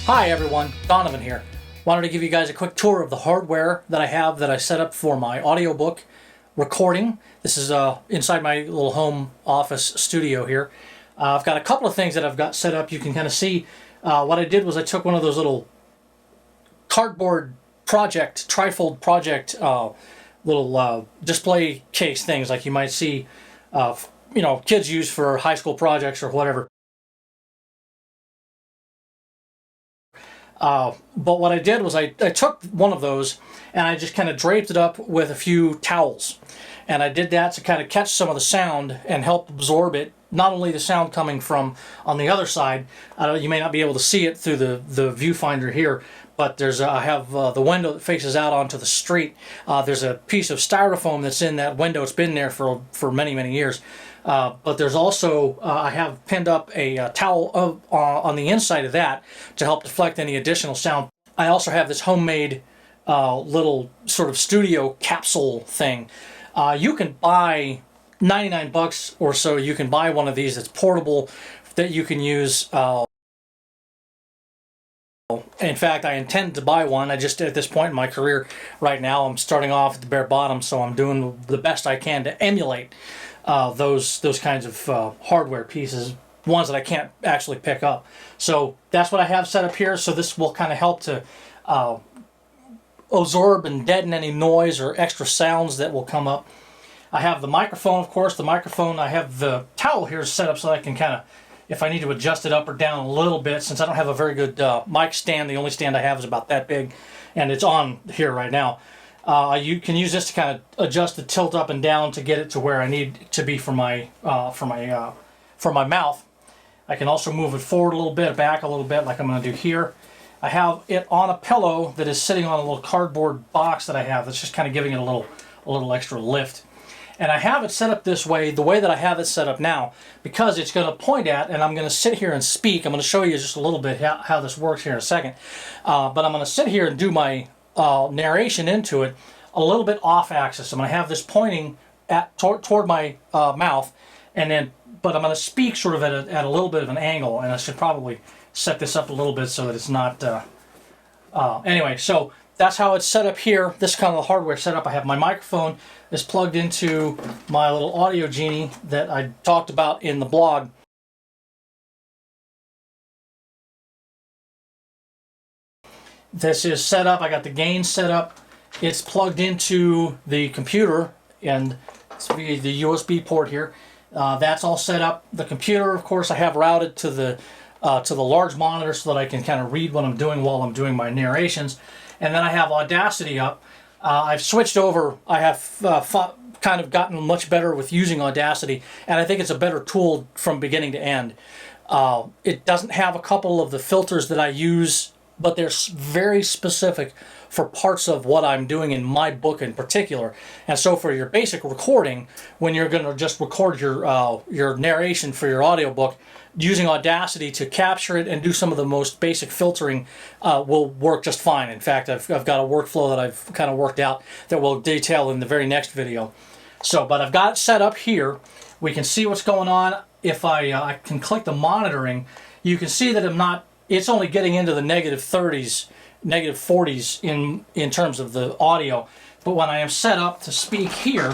Hi everyone, Donovan here. Wanted to give you guys a quick tour of the hardware that I have that I set up for my audiobook recording. This is inside my little home office studio here. I've got a couple of things that I've got set up. You can kind of see what I did was I took one of those little cardboard project, trifold project little display case things like you might see kids use for high school projects or whatever. But what I did was I took one of those and I just kind of draped it up with a few towels. And I did that to kind of catch some of the sound and help absorb it. Not only the sound coming from on the other side, you may not be able to see it through the viewfinder here, but I have the window that faces out onto the street. There's a piece of styrofoam that's in that window. It's been there for many, many years. But there's also, I have pinned up a towel on the inside of that to help deflect any additional sound. I also have this homemade little sort of studio capsule thing. You can buy 99 bucks or so, you can buy one of these that's portable that you can use. In fact, I intend to buy one. I just, at this point in my career right now, I'm starting off at the bare bottom, so I'm doing the best I can to emulate those kinds of hardware pieces, ones that I can't actually pick up. So that's what I have set up here. So this will kind of help to absorb and deaden any noise or extra sounds that will come up. I have the microphone, of course. The microphone, I have the towel here set up so that I can kind of, if I need to adjust it up or down a little bit, since I don't have a very good mic stand. The only stand I have is about that big, and it's on here right now. You can use this to kind of adjust the tilt up and down to get it to where I need it to be for my mouth. I can also move it forward a little bit, back a little bit, like I'm going to do here. I have it on a pillow that is sitting on a little cardboard box that I have. That's just kind of giving it a little extra lift. And I have it set up this way, the way that I have it set up now, because it's going to point at, and I'm going to sit here and speak. I'm going to show you just a little bit how this works here in a second. But I'm going to sit here and do my narration into it a little bit off axis. I'm going to have this pointing toward my mouth, but I'm going to speak sort of at a little bit of an angle, and I should probably set this up a little bit so that it's not anyway. So that's how it's set up here. This kind of the hardware setup. I have my microphone is plugged into my little audio genie that I talked about in the blog. This is set up. I got the gain set up. It's plugged into the computer, and it's via the USB port here. That's all set up. The computer, of course, I have routed to the large monitor so that I can kind of read what I'm doing while I'm doing my narrations. And then I have Audacity up. I've switched over. I have kind of gotten much better with using Audacity, and I think it's a better tool from beginning to end. It doesn't have a couple of the filters that I use, but they're very specific for parts of what I'm doing in my book in particular. And so for your basic recording, when you're going to just record your narration for your audiobook, using Audacity to capture it and do some of the most basic filtering will work just fine. In fact, I've got a workflow that I've kind of worked out that we'll detail in the very next video. So, but I've got it set up here. We can see what's going on. If I can click the monitoring, you can see that it's only getting into the negative 30s, negative 40s in terms of the audio. But when I am set up to speak here,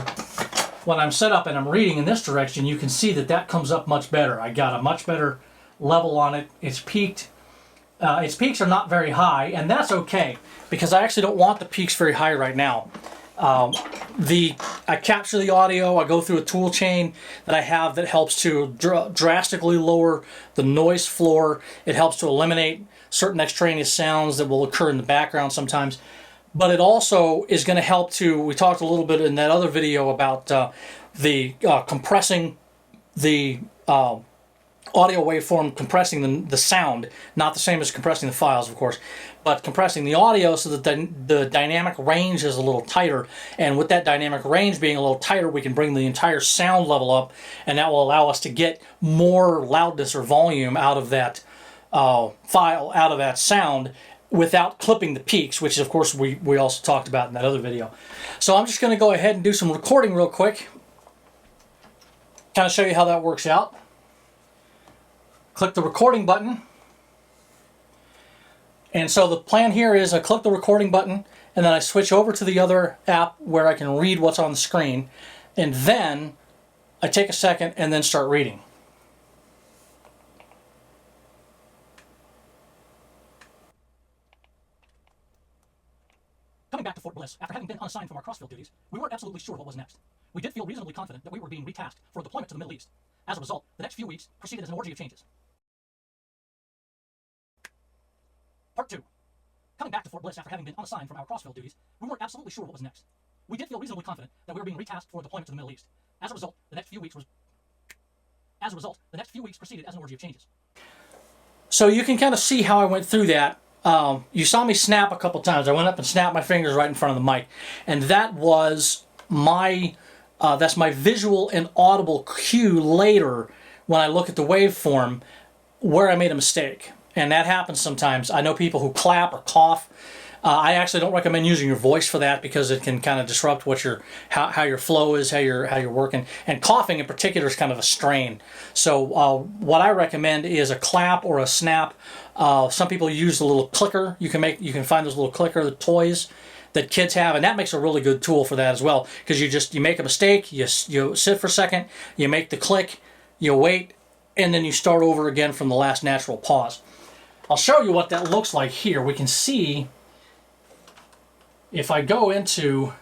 when I'm set up and I'm reading in this direction, you can see that comes up much better. I got a much better level on it. It's peaked. Its peaks are not very high, and that's okay, because I actually don't want the peaks very high right now. I capture the audio. I go through a tool chain that I have that helps to drastically lower the noise floor. It helps to eliminate certain extraneous sounds that will occur in the background sometimes. But it also is going to help we talked a little bit in that other video about compressing the audio waveform, compressing the sound, not the same as compressing the files, of course, but compressing the audio so that the dynamic range is a little tighter. And with that dynamic range being a little tighter, we can bring the entire sound level up, and that will allow us to get more loudness or volume out of that file, out of that sound, without clipping the peaks, which of course we also talked about in that other video. So I'm just going to go ahead and do some recording real quick, kind of show you how that works out. Click the recording button. And so the plan here is I click the recording button, and then I switch over to the other app where I can read what's on the screen, and then I take a second and then start reading. Coming back to Fort Bliss, after having been unassigned from our crossfield duties, we weren't absolutely sure what was next. We did feel reasonably confident that we were being retasked for a deployment to the Middle East. As a result, the next few weeks proceeded as an orgy of changes. Part 2. Coming back to Fort Bliss after having been unassigned from our crossfield duties, we weren't absolutely sure what was next. We did feel reasonably confident that we were being retasked for a deployment to the Middle East. As a result, the next few weeks proceeded as an orgy of changes. So you can kind of see how I went through that. You saw me snap a couple times. I went up and snapped my fingers right in front of the mic, and that was my that's my visual and audible cue later when I look at the waveform where I made a mistake. And that happens sometimes. I know people who clap or cough. I actually don't recommend using your voice for that because it can kind of disrupt what how your flow is, how you're working. And coughing in particular is kind of a strain. So what I recommend is a clap or a snap. Some people use the little clicker. You can find those little clicker, the toys that kids have, and that makes a really good tool for that as well. Because you make a mistake, you sit for a second, you make the click, you wait, and then you start over again from the last natural pause. I'll show you what that looks like here. We can see, if I go into,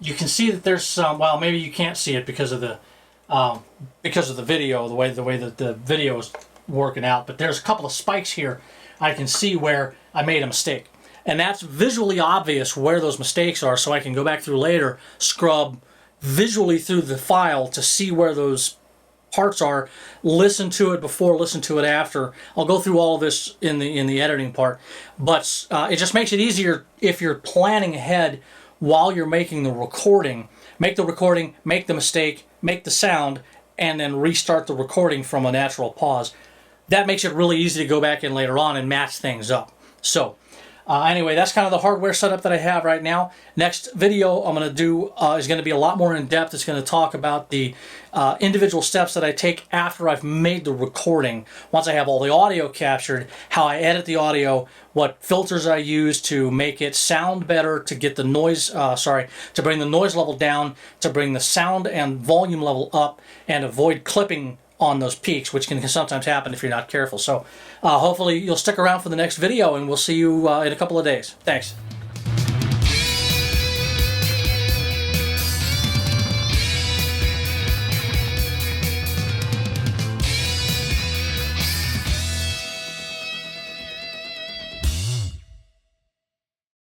you can see that there's some, well, maybe you can't see it because of the video, the way that the video is working out, but there's a couple of spikes here I can see where I made a mistake. And that's visually obvious where those mistakes are, so I can go back through later, scrub visually through the file to see where those parts are, listen to it before, listen to it after. I'll go through all of this in the editing part, but it just makes it easier if you're planning ahead while you're making the recording. Make the recording, make the mistake, make the sound, and then restart the recording from a natural pause. That makes it really easy to go back in later on and match things up. So anyway, that's kind of the hardware setup that I have right now. Next video I'm going to do is going to be a lot more in depth. It's going to talk about the individual steps that I take after I've made the recording. Once I have all the audio captured, how I edit the audio, what filters I use to make it sound better, to get the noise, to bring the noise level down, to bring the sound and volume level up, and avoid clipping on those peaks, which can sometimes happen if you're not careful. So hopefully you'll stick around for the next video, and we'll see you in a couple of days. Thanks.